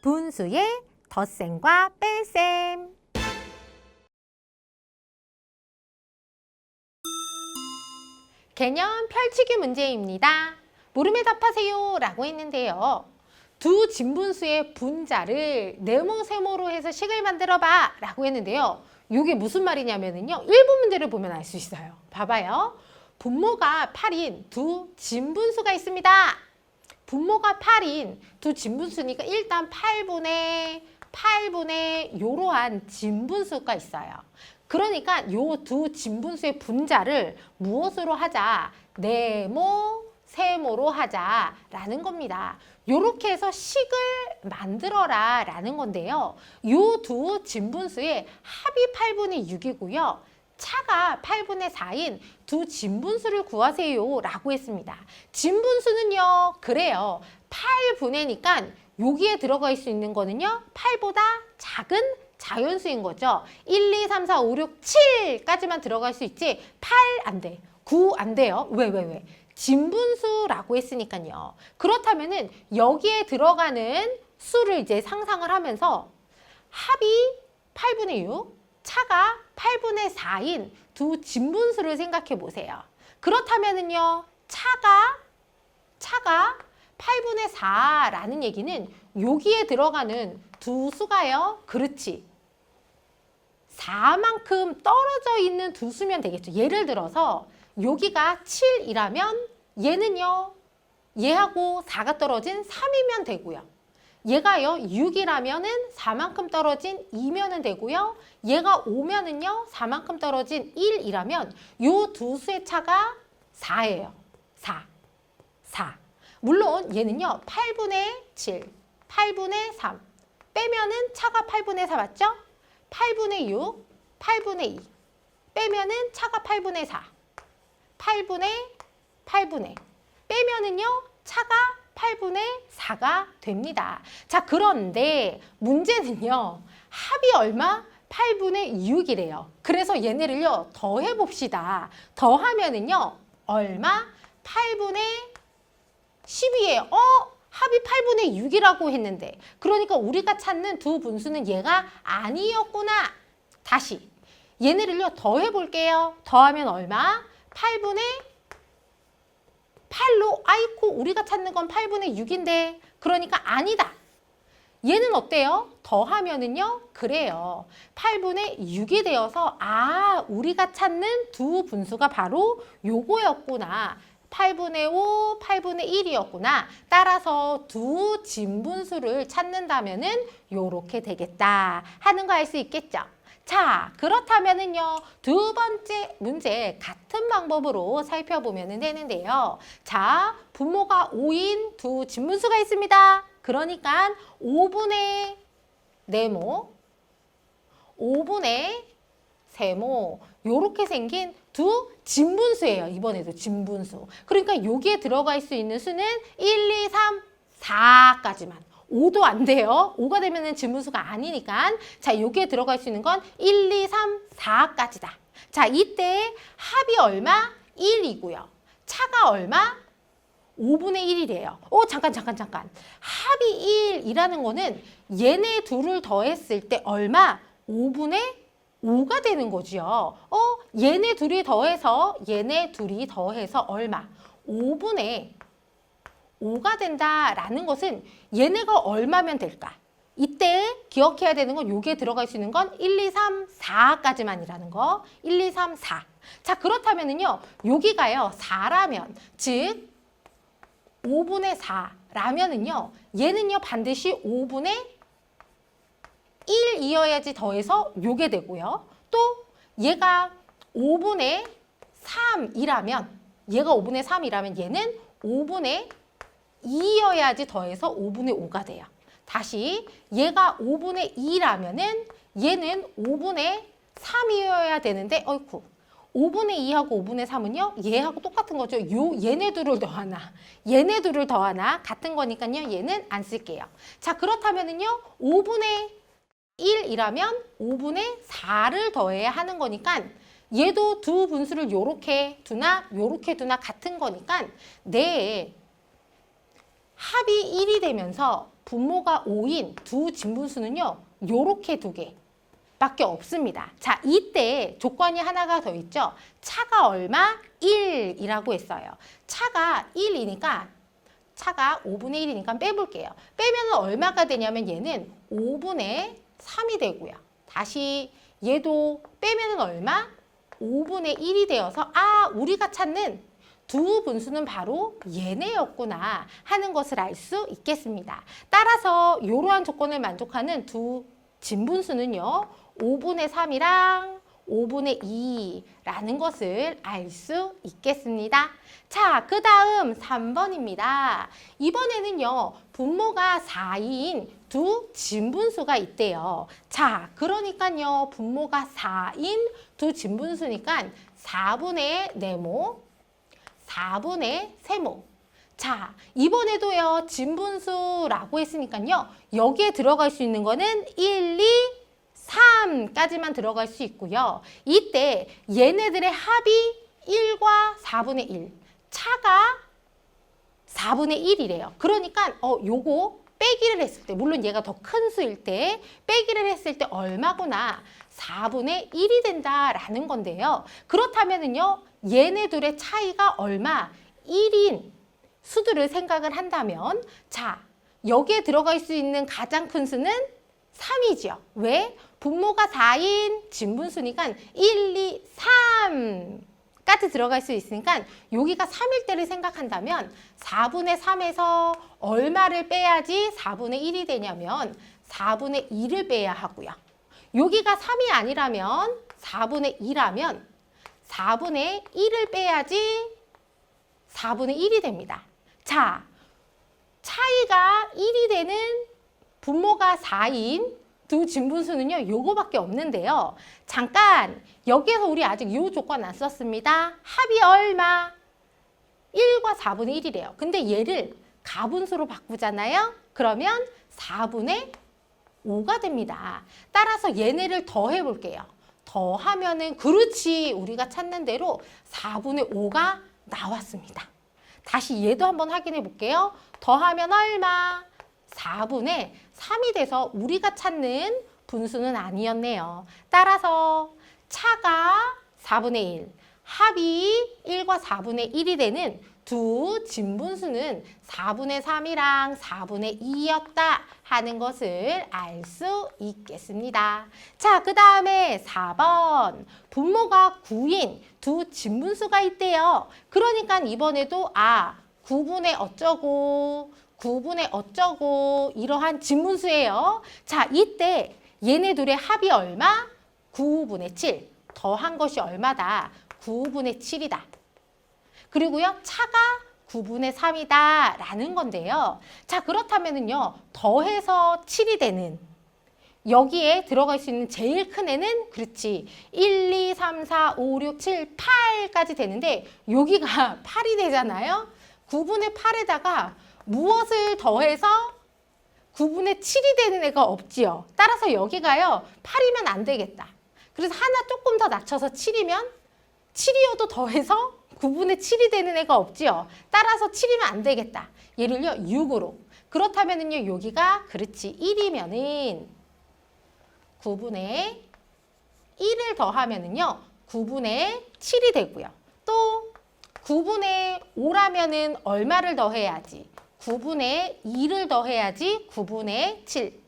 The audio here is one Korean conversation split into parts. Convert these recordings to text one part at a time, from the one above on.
분수의 덧셈과 뺄셈. 개념 펼치기 문제입니다. 물음에 답하세요 라고 했는데요. 두 진분수의 분자를 네모, 세모로 해서 식을 만들어봐 라고 했는데요. 이게 무슨 말이냐면요. 1번 문제를 보면 알 수 있어요. 봐봐요. 분모가 8인 두 진분수가 있습니다. 분모가 8인 두 진분수니까 일단 8분의 이러한 진분수가 있어요. 그러니까 요 두 진분수의 분자를 무엇으로 하자? 네모, 세모로 하자라는 겁니다. 요렇게 해서 식을 만들어라 라는 건데요. 요 두 진분수의 합이 8분의 6이고요. 차가 8분의 4인 두 진분수를 구하세요 라고 했습니다. 진분수는요. 그래요. 8분의니까 여기에 들어갈 수 있는 거는요. 8보다 작은 자연수인 거죠. 1, 2, 3, 4, 5, 6, 7까지만 들어갈 수 있지 8 안 돼. 9 안 돼요. 왜? 진분수라고 했으니까요. 그렇다면은 여기에 들어가는 수를 이제 상상을 하면서 합이 8분의 6, 차가 8분의 4인 두 진분수를 생각해 보세요. 그렇다면은요. 차가 8분의 4라는 얘기는 여기에 들어가는 두 수가요. 그렇지. 4만큼 떨어져 있는 두 수면 되겠죠. 예를 들어서 여기가 7이라면 얘는요. 얘하고 4가 떨어진 3이면 되고요. 얘가요. 6이라면은 4만큼 떨어진 2면은 되고요. 얘가 5면은요. 4만큼 떨어진 1이라면 요 두 수의 차가 4예요. 4. 물론 얘는요. 8분의 7, 8분의 3 빼면은 차가 8분의 4 맞죠? 8분의 6, 8분의 2 빼면은 차가 8분의 4, 8분의 빼면은요. 차가 8분의 4가 됩니다. 자, 그런데 문제는요. 합이 얼마? 8분의 6이래요. 그래서 얘네를요. 더해봅시다. 더하면은요. 얼마? 8분의 10이에요. 합이 8분의 6이라고 했는데 그러니까 우리가 찾는 두 분수는 얘가 아니었구나. 다시 얘네를요. 더해볼게요. 더하면 얼마? 8분의 8로 아이고 우리가 찾는 건 8분의 6인데 그러니까 아니다. 얘는 어때요? 더하면은요. 그래요. 8분의 6이 되어서 우리가 찾는 두 분수가 바로 요거였구나. 8분의 5, 8분의 1이었구나. 따라서 두 진분수를 찾는다면은 요렇게 되겠다 하는 거 알 수 있겠죠? 자, 그렇다면은요. 두 번째 문제 같은 방법으로 살펴보면 되는데요. 자, 분모가 5인 두 진분수가 있습니다. 그러니까 5분의 네모, 5분의 세모 요렇게 생긴 두 진분수예요. 이번에도 진분수. 그러니까 여기에 들어갈 수 있는 수는 1, 2, 3, 4까지만. 5도 안 돼요. 5가 되면은 진분수가 아니니까. 자, 여기에 들어갈 수 있는 건 1, 2, 3, 4까지다. 자, 이때 합이 얼마? 1이고요. 차가 얼마? 5분의 1이래요. 잠깐. 합이 1이라는 거는 얘네 둘을 더했을 때 얼마? 5분의 5가 되는 거죠. 얘네 둘이 더해서 얼마? 5분의 5가 된다라는 것은 얘네가 얼마면 될까? 이때 기억해야 되는 건 여기에 들어갈 수 있는 건 1, 2, 3, 4까지만이라는 거. 1, 2, 3, 4. 자, 그렇다면은요. 여기가요. 4라면 즉 5분의 4라면은요. 얘는요. 반드시 5분의 1이어야지 더해서 요게 되고요. 또 얘가 5분의 3이라면 얘는 5분의 2여야지 더해서 5분의 5가 돼요. 다시 얘가 5분의 2라면은 얘는 5분의 3이어야 되는데 5분의 2하고 5분의 3은요. 얘하고 똑같은 거죠. 얘네 둘을 더하나 같은 거니까요. 얘는 안 쓸게요. 자, 그렇다면은요. 5분의 1이라면 5분의 4를 더해야 하는 거니까 얘도 두 분수를 요렇게 두나 같은 거니까 내 합이 1이 되면서 분모가 5인 두 진분수는요. 요렇게 두 개 밖에 없습니다. 자, 이때 조건이 하나가 더 있죠. 차가 얼마? 1이라고 했어요. 차가 1이니까 차가 5분의 1이니까 빼볼게요. 빼면 얼마가 되냐면 얘는 5분의 3이 되고요. 다시 얘도 빼면 얼마? 5분의 1이 되어서 우리가 찾는 두 분수는 바로 얘네였구나 하는 것을 알 수 있겠습니다. 따라서 이러한 조건을 만족하는 두 진분수는요. 5분의 3이랑 5분의 2라는 것을 알 수 있겠습니다. 자, 그 다음 3번입니다. 이번에는요. 분모가 4인 두 진분수가 있대요. 자, 그러니까요. 분모가 4인 두 진분수니까 4분의 네모, 4분의 세모. 자, 이번에도요. 진분수라고 했으니까요. 여기에 들어갈 수 있는 거는 1, 2, 3까지만 들어갈 수 있고요. 이때 얘네들의 합이 1과 4분의 1. 차가 4분의 1이래요. 그러니까 요거 빼기를 했을 때, 물론 얘가 더 큰 수일 때 빼기를 했을 때 얼마구나? 4분의 1이 된다라는 건데요. 그렇다면은요. 얘네 둘의 차이가 얼마? 1인 수들을 생각을 한다면 자, 여기에 들어갈 수 있는 가장 큰 수는 3이죠. 왜? 분모가 4인 진분수니까 1, 2, 3까지 들어갈 수 있으니까 여기가 3일 때를 생각한다면 4분의 3에서 얼마를 빼야지 4분의 1이 되냐면 4분의 2를 빼야 하고요. 여기가 3이 아니라면 4분의 2라면 4분의 1을 빼야지 4분의 1이 됩니다. 자, 차이가 1이 되는 분모가 4인 두 진분수는요. 요거밖에 없는데요. 잠깐 여기에서 우리 아직 요 조건 안 썼습니다. 합이 얼마? 1과 4분의 1이래요. 근데 얘를 가분수로 바꾸잖아요. 그러면 4분의 5가 됩니다. 따라서 얘네를 더해 볼게요. 더하면은 그렇지 우리가 찾는 대로 4분의 5가 나왔습니다. 다시 얘도 한번 확인해 볼게요. 더하면 얼마? 4분의 3이 돼서 우리가 찾는 분수는 아니었네요. 따라서 차가 4분의 1, 합이 1과 4분의 1이 되는 두 진분수는 4분의 3이랑 4분의 2였다 하는 것을 알 수 있겠습니다. 자, 그 다음에 4번. 분모가 9인 두 진분수가 있대요. 그러니까 이번에도 9분의 어쩌고 9분의 어쩌고 이러한 진분수예요. 자, 이때 얘네 둘의 합이 얼마? 9분의 7. 더한 것이 얼마다? 9분의 7이다. 그리고요, 차가 9분의 3이다 라는 건데요. 자, 그렇다면은요, 더해서 7이 되는 여기에 들어갈 수 있는 제일 큰 애는 그렇지 1, 2, 3, 4, 5, 6, 7, 8까지 되는데 여기가 8이 되잖아요. 9분의 8에다가 무엇을 더해서 9분의 7이 되는 애가 없지요. 따라서 여기가요. 8이면 안 되겠다. 그래서 하나 조금 더 낮춰서 7이면 7이어도 더해서 9분의 7이 되는 애가 없지요. 따라서 7이면 안 되겠다. 얘를요 6으로. 그렇다면은요 여기가 그렇지 1이면은 9분의 1을 더하면은요 9분의 7이 되고요. 또 9분의 5라면은 얼마를 더해야지? 9분의 2를 더해야지 9분의 7.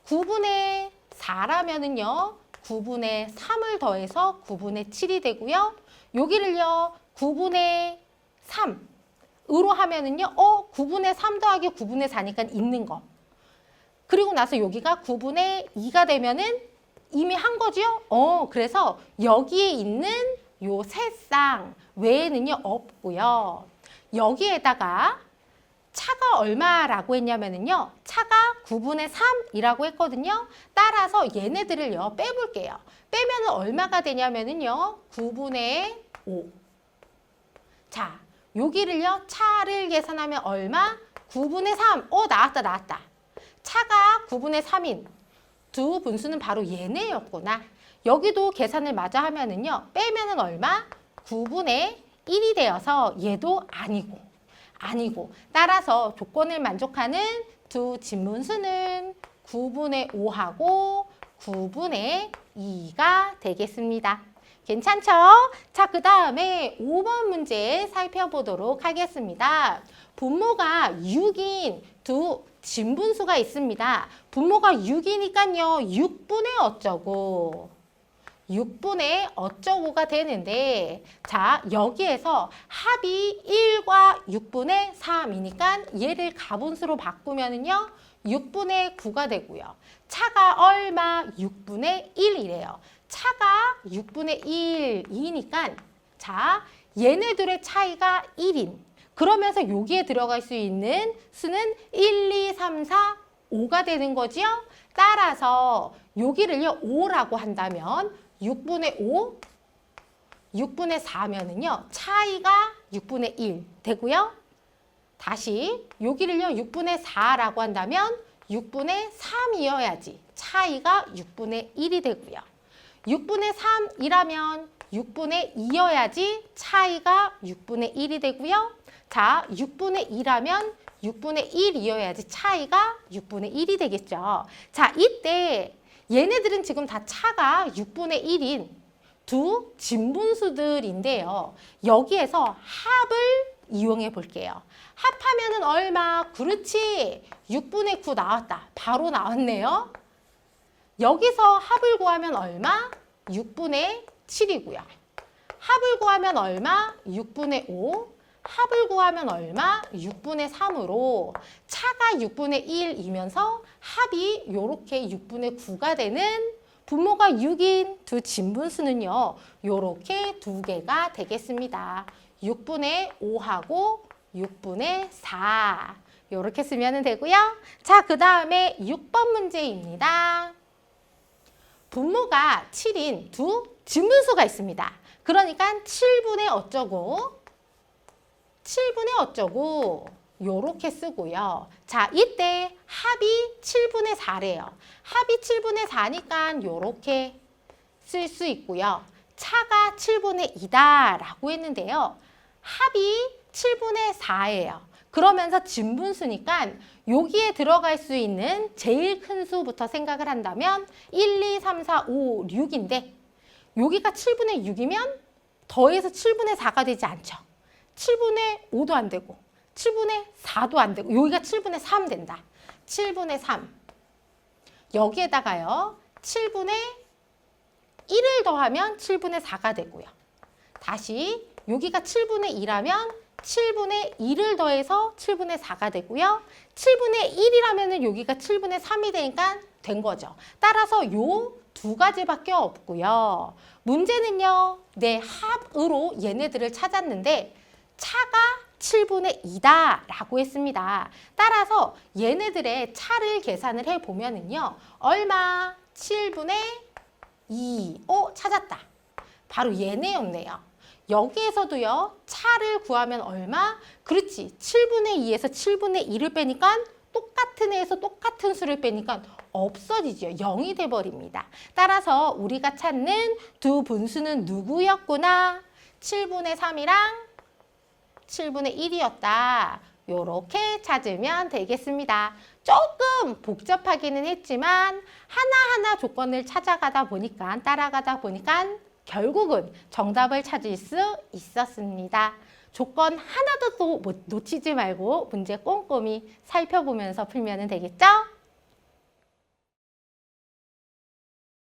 9분의 4라면은요 9분의 3을 더해서 9분의 7이 되고요. 여기를요 9분의 3으로 하면은요 9분의 3 더하기 9분의 4니까 있는 거. 그리고 나서 여기가 9분의 2가 되면은 이미 한 거지요? 그래서 여기에 있는 요 세 쌍 외에는요 없고요. 여기에다가 차가 얼마라고 했냐면은요. 차가 9분의 3이라고 했거든요. 따라서 얘네들을요 빼볼게요. 빼면은 얼마가 되냐면은요. 9분의 5. 자, 여기를요. 차를 계산하면 얼마? 9분의 3. 나왔다. 차가 9분의 3인 두 분수는 바로 얘네였구나. 여기도 계산을 마저 하면은요. 빼면은 얼마? 9분의 1이 되어서 얘도 아니고. 아니고 따라서 조건을 만족하는 두 진분수는 9분의 5하고 9분의 2가 되겠습니다. 괜찮죠? 자, 그 다음에 5번 문제 살펴보도록 하겠습니다. 분모가 6인 두 진분수가 있습니다. 분모가 6이니까요. 6분의 어쩌고 6분의 어쩌고가 되는데 자, 여기에서 합이 1과 6분의 3이니까 얘를 가분수로 바꾸면은요. 6분의 9가 되고요. 차가 얼마? 6분의 1이래요. 차가 6분의 1이니까 자, 얘네들의 차이가 1인. 그러면서 여기에 들어갈 수 있는 수는 1, 2, 3, 4, 5가 되는 거지요. 따라서 여기를요 5라고 한다면 6분의 5, 6분의 4면은요 차이가 6분의 1 되고요. 다시 여기를요 6분의 4라고 한다면 6분의 3이어야지 차이가 6분의 1이 되고요. 6분의 3이라면 6분의 2여야지 차이가 6분의 1이 되고요. 자, 6분의 2라면 6분의 1이어야지 차이가 6분의 1이 되겠죠. 자, 이때 얘네들은 지금 다 차가 6분의 1인 두 진분수들인데요. 여기에서 합을 이용해 볼게요. 합하면은 얼마? 그렇지. 6분의 9 나왔다. 바로 나왔네요. 여기서 합을 구하면 얼마? 6분의 7이고요. 합을 구하면 얼마? 6분의 5. 합을 구하면 얼마? 6분의 3으로 차가 6분의 1이면서 합이 이렇게 6분의 9가 되는 분모가 6인 두 진분수는요. 이렇게 두 개가 되겠습니다. 6분의 5하고 6분의 4 이렇게 쓰면 되고요. 자, 그 다음에 6번 문제입니다. 분모가 7인 두 진분수가 있습니다. 그러니까 7분의 어쩌고 7분의 어쩌고 요렇게 쓰고요. 자, 이때 합이 7분의 4래요. 합이 7분의 4니까 요렇게 쓸 수 있고요. 차가 7분의 2다 라고 했는데요. 합이 7분의 4예요. 그러면서 진분수니까 여기에 들어갈 수 있는 제일 큰 수부터 생각을 한다면 1, 2, 3, 4, 5, 6인데 여기가 7분의 6이면 더해서 7분의 4가 되지 않죠. 7분의 5도 안 되고 7분의 4도 안 되고 여기가 7분의 3 된다. 7분의 3 여기에다가요 7분의 1을 더하면 7분의 4가 되고요. 다시 여기가 7분의 2라면 7분의 2를 더해서 7분의 4가 되고요. 7분의 1이라면 여기가 7분의 3이 되니까 된 거죠. 따라서 요 두 가지밖에 없고요. 문제는요. 내 합으로 얘네들을 찾았는데 차가 7분의 2다 라고 했습니다. 따라서 얘네들의 차를 계산을 해보면은요. 얼마? 7분의 2. 찾았다. 바로 얘네였네요. 여기에서도요. 차를 구하면 얼마? 그렇지. 7분의 2에서 7분의 2를 빼니까 똑같은 애에서 똑같은 수를 빼니까 없어지죠. 0이 돼버립니다. 따라서 우리가 찾는 두 분수는 누구였구나? 7분의 3이랑 7분의 1이었다. 요렇게 찾으면 되겠습니다. 조금 복잡하기는 했지만 하나하나 조건을 찾아가다 보니까 따라가다 보니까 결국은 정답을 찾을 수 있었습니다. 조건 하나도 또 놓치지 말고 문제 꼼꼼히 살펴보면서 풀면 되겠죠?